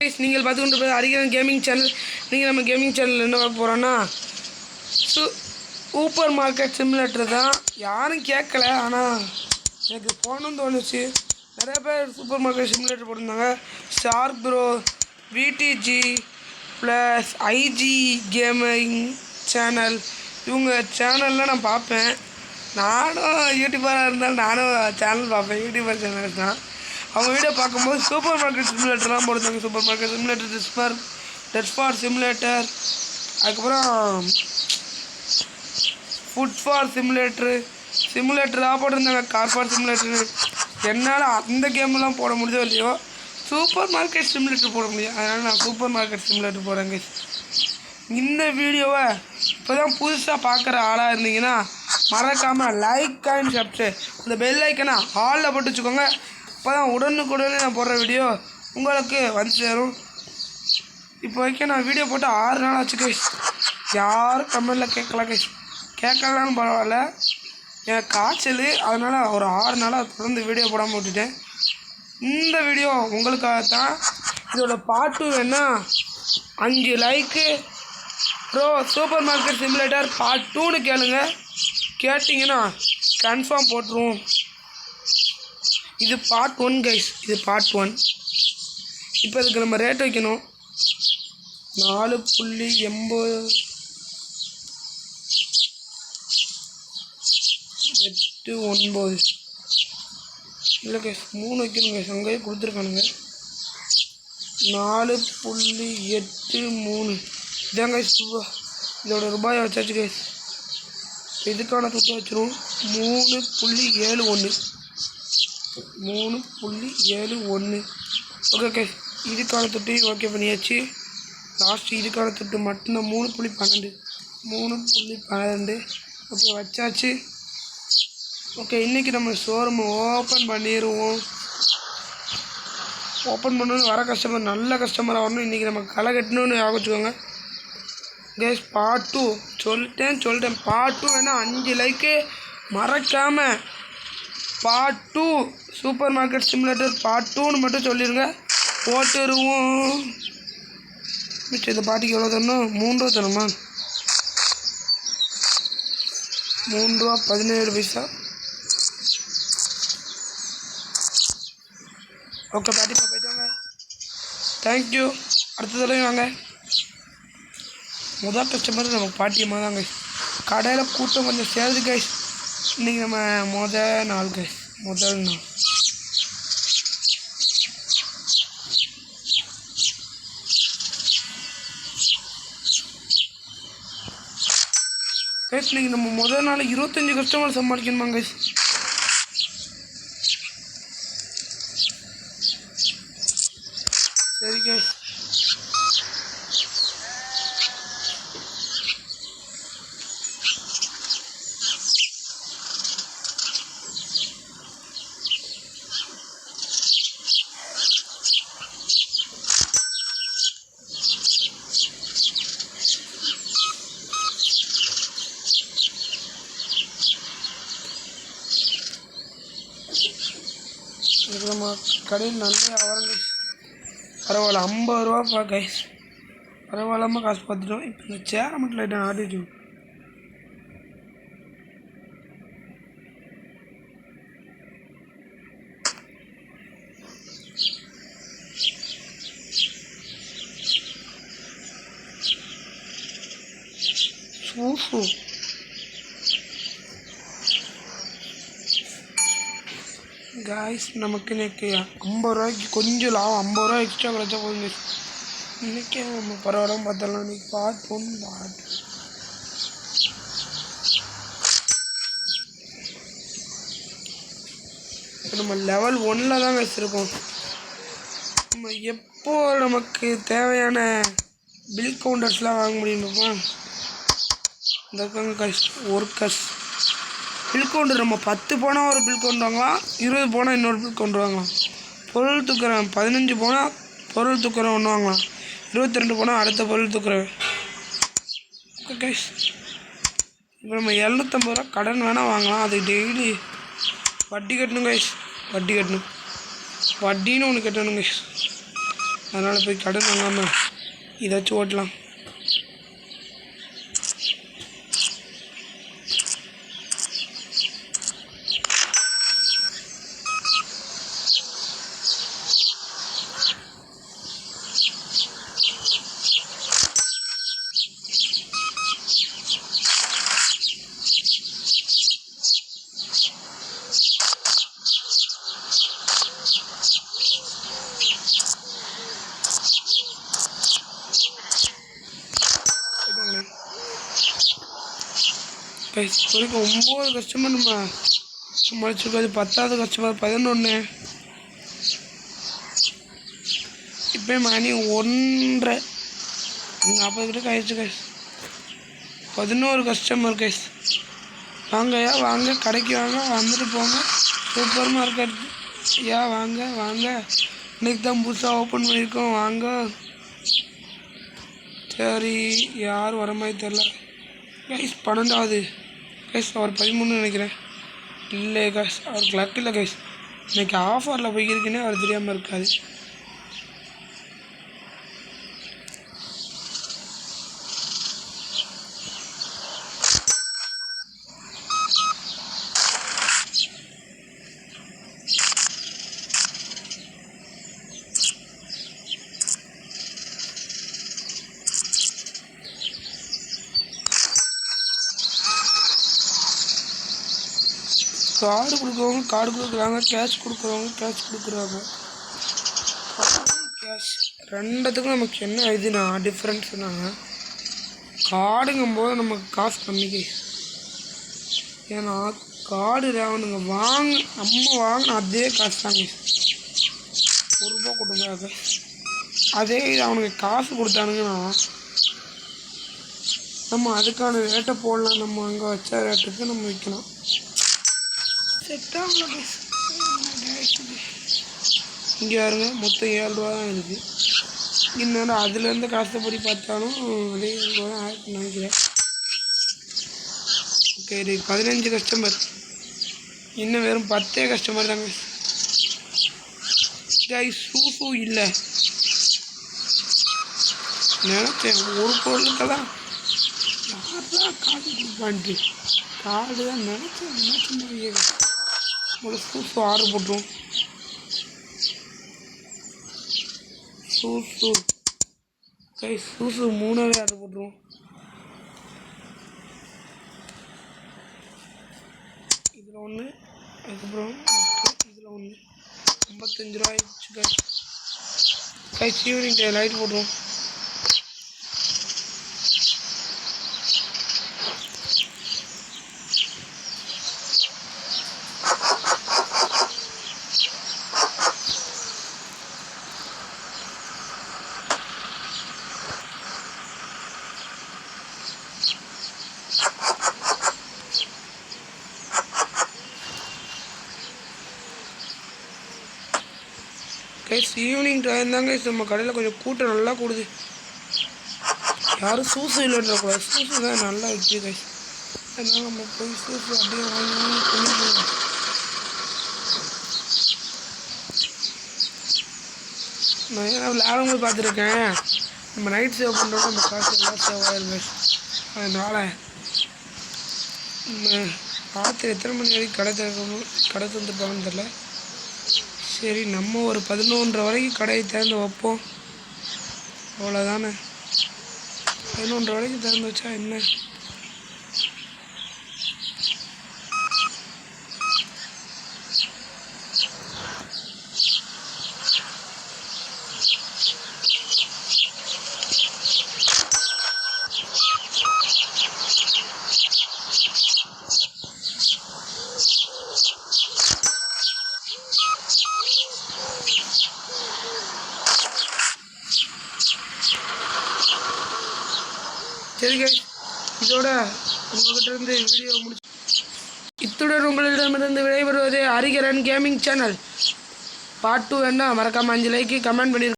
நீங்கள் பார்த்து கொண்டு போய் அரிகரன் கேமிங் சேனல். நீங்கள் நம்ம கேமிங் சேனல் என்ன பார்க்க போகிறோன்னா சூப்பர் மார்க்கெட் சிமுலேட்டர் தான். யாரும் கேட்கல, ஆனால் எனக்கு போகணுன்னு தோணுச்சு. நிறைய பேர் சூப்பர் மார்க்கெட் சிமுலேட்டர் போட்டிருந்தாங்க. Shark bro, VDG plus IG gaming channel, இவங்க சேனல்லாம் நான் பார்ப்பேன். நானும் யூடியூபராக இருந்தாலும் நானும் சேனல் பார்ப்பேன். யூடியூபர் சேனல் தான். அவங்க வீடியோ பார்க்கும்போது சூப்பர் மார்க்கெட் சிமுலேட்டர்லாம் போடுறாங்க. சூப்பர் மார்க்கெட் சிமுலேட்டர், டெஸ்பார் சிமுலேட்டர், அதுக்கப்புறம் ஃபுட் ஃபார் சிமுலேட்டராக போட்டிருந்தாங்க. Car for simulator. என்னால் அந்த கேம்லாம் போட முடியுதோ இல்லையோ சூப்பர் மார்க்கெட் சிமுலேட்டர் போட முடியும். அதனால் நான் சூப்பர் மார்க்கெட் சிமுலேட்டர் போடுறேங்க. இந்த வீடியோவை இப்போ தான் புதுசாக பார்க்குற ஆளாக இருந்தீங்கன்னா மறக்காமல் லைக் அண்ட் சப்ஸ்கிரைப், அந்த பெல் ஐக்கனை ஆலில் போட்டு வச்சுக்கோங்க. அப்போ தான் உடனுக்குடனே நான் போடுற வீடியோ உங்களுக்கு வந்து சேரும். இப்போ வரைக்கும் நான் வீடியோ போட்டு 6 நாள் ஆச்சு கைஸ். யாரும் கமெண்டில் கேட்கலான்னு பரவாயில்ல, எனக்கு காய்ச்சல், அதனால் ஒரு 6 நாளாக தொடர்ந்து வீடியோ போடாமல் விட்டுட்டேன். இந்த வீடியோ உங்களுக்காகத்தான். இதோட பாட்டு வேணா 5 like bro super market simulator part 2ன்னு கேளுங்க. கேட்டிங்கன்னா கன்ஃபார்ம் போட்டுருவோம். இது பார்ட் 1 கைஸ், இது பார்ட் 1. இப்போ இதுக்கு நம்ம ரேட் வைக்கணும். 4.89 இல்லை கைஸ், 3 வைக்கணும் கைஸ். அங்கேயே கொடுத்துருக்கானுங்க. 4.83 இதாங்க கைஸ். இதோட ரூபாயை வச்சாச்சு கைஸ். இதுக்கான துட்டு வச்சிருவோம் 3.71. ஓகே கைஸ், இதுக்கான துட்டு ஓகே பண்ணியாச்சு. லாஸ்ட் இதுக்கான துட்டு மட்டும்தான் 3.12. ஓகே வச்சாச்சு. ஓகே, இன்றைக்கி நம்ம ஷோரூமை ஓப்பன் பண்ணிடுவோம். ஓப்பன் பண்ணணுன்னு வர கஸ்டமர் நல்ல கஸ்டமராக வரணும். இன்றைக்கி நம்ம களை கட்டணுன்னு வச்சுக்கோங்க கைஸ். பார்ட் 2 சொல்லிட்டேன். பார்ட் 2 வேணால் 5 லைக்கு மறக்காமல் part 2 super market simulator part 2ன்னு மட்டும் சொல்லிடுங்க, போட்டுருவோம். மிச்சம் இந்த பாட்டிக்கு எவ்வளோ தரணும்? 3 ரூபா தரணுமா? 3.17 ஓகே பாட்டிப்பா, போயிட்டு வாங்க. தேங்க்யூ. அடுத்த தடவை வாங்க. முதல் கஸ்டமர் நம்ம பாட்டியம்மா தாங்க. கடையில் கூட்டம் கொஞ்சம் சேருது கைஸ். இன்றைக்கி நம்ம முதல் நாள். கைஸ் இன்றைக்கி நம்ம முதல் நாள் 25 கஸ்டமர் சமாளிக்கணுமா கைஸ். சரி கைஸ், நம்ம கடையில் நல்ல அவரங்க. பரவாயில்ல, 50 ரூபாப்பா கைஸ். பரவாயில்லாமல் காசு பார்த்துட்டோம். இப்போ இந்த சேரை மட்டும் லைட்டாக ஆட்டி வச்சோம். சூப்பு காய்ஸ், நமக்கு இன்றைக்கி 50 ரூபாய்க்கு கொஞ்சம் லாபம். 50 ரூபா எக்ஸ்ட்ரா கிடச்சா போதுங்க. இன்றைக்கே நம்ம பரவாயில்லாமல் பார்த்துடலாம். இன்றைக்கி பார்ட் 1 இப்போ நம்ம லெவல் 1ல் தான் வச்சுருக்கோம். நம்ம எப்போ நமக்கு தேவையான பில் கவுண்டர்ஸ்லாம் வாங்க முடியுமா? இந்த கைஸ் ஒர்க்கர்ஸ் பில் கவுண்டர். நம்ம 10 போனால் ஒரு பில் கவுண்டர் வாங்கலாம், 20 போனால் இன்னொரு பில் கவுண்டர் வாங்கலாம். பொருள் தூக்குறேன் 15 போனால் பொருள் தூக்குறேன் ஒன்று வாங்கலாம். 22 போனால் அடுத்த பொருள் தூக்குறேன். ஓகே கைஸ், இப்போ நம்ம 750 ரூபா கடன் வேணால் வாங்கலாம். அது டெய்லி வட்டி கட்டணும் கைஸ். வட்டின்னு ஒன்று கட்டணும் கைஸ். அதனால் போய் கடன் வாங்காமல் இதாச்சும் ஓட்டலாம். வரைக்கும் 9 கஸ்டமர் நம்ம முடிச்சிருக்கோம். அது 10வது கஸ்டமர் 11. இப்போ மணி 1:30 கிட்ட ஆயிடுச்சு கைஸ். 11 customer guys. வாங்கய்யா வாங்க, கடைக்கு வாங்க, வந்துட்டு போங்க. சூப்பர் மார்க்கெட் ஐயா வாங்க வாங்க, இன்னைக்கு தான் புதுசாக ஓப்பன் பண்ணியிருக்கோம் வாங்க. சரி யாரும் வர மாதிரி தெரில கைஸ். 12வது கைஸ், அவர் 13 நினைக்கிறேன். இல்லை கைஸ், அவருக்கு லக் இல்லை கைஸ். இன்றைக்கி ஆஃபரில் போய்க்கிருக்குன்னே அவர் தெரியாமல் இருக்காது. கார்டு கொடுக்குறவங்க கார்டு கொடுக்குறாங்க, கேஷ் கொடுக்குறவங்க கேஷ் கொடுக்குறாங்க. கேஷ் ரெண்டுத்துக்கும் நமக்கு என்ன இதுனா டிஃப்ரென்ஸ்னாங்க, கார்டுங்கும் போது நமக்கு காசு கம்மி. ஏன்னா கார்டு அவனுங்க நம்ம வாங்கின அதே காசு தாங்க, ₹1 கொடுப்பாங்க. அதே இது அவனுக்கு காசு கொடுத்தானுங்கன்னா நம்ம அதுக்கான ரேட்டை போடலாம். நம்ம அங்கே வச்ச ரேட்டுக்கு நம்ம விற்கலாம். இங்கே பாருங்க, மொத்தம் ₹7 தான் இருக்குது. இன்னொன்று அதுலேருந்து காசப்படி பார்த்தாலும் அதே ₹7 தான் ஆயிரத்தி நினைக்கிறேன். ஓகே, இது 15 கஸ்டமர், இன்னும் வெறும் 10 கஸ்டமர் தாங்க. ஷூ இல்லை நினச்சேன். ஒரு பொருளுக்கெல்லாம் யாரெல்லாம் காசு கொடுப்பான்ட்டு கார்டு தான் நினச்சேன். ஷூஸ் ஆர்டர் போட்டுருவோம். ஷூஸு 3 ஆர்டர் போட்டுருவோம். இதில் ஒன்று, அதுக்கப்புறம் இதில் ஒன்று. ₹55 ஆயிடுச்சு கைஸ். ஈவினிங் லைட் போட்டுருவோம். கைஸ் ஈவினிங் டைம் தாங்க நம்ம கடையில் கொஞ்சம் கூட்டம் நல்லா கூடுது. யாரும் ஷூஸ் இல்லைன்றக்கூடாது, ஷூஸு தான் நல்லா இருக்குது கைஸ். அதனால் நம்ம போய் ஷூஸ் அப்படியே வாங்கி பண்ணிடுவோம். நான் ஏன்னா விளையாடும் போது பார்த்துருக்கேன், நம்ம நைட் சேவ் பண்ணுறோம், நம்ம காசு எல்லாம் சேவ் ஆகிடும் கைஸ். அதனால் நம்ம பார்த்து எத்தனை மணி வரைக்கும் கடை தந்துருப்பாங்கன்னு தெரில. சரி, நம்ம ஒரு 11:30 வரைக்கும் கடையை திறந்து வைப்போம். அவ்வளோதானே, 11:30 வரைக்கும் திறந்து வச்சா என்ன. சரி கைஸ், இதோட உங்கள்கிட்ட இருந்து வீடியோ முடிச்சு இத்துடன் உங்களிடமிருந்து விடைபெறுவது ஹரிகரன் கேமிங் சேனல். பார்ட் 2 வேணா மறக்காமல் 5 லைக்கு கமெண்ட் பண்ணி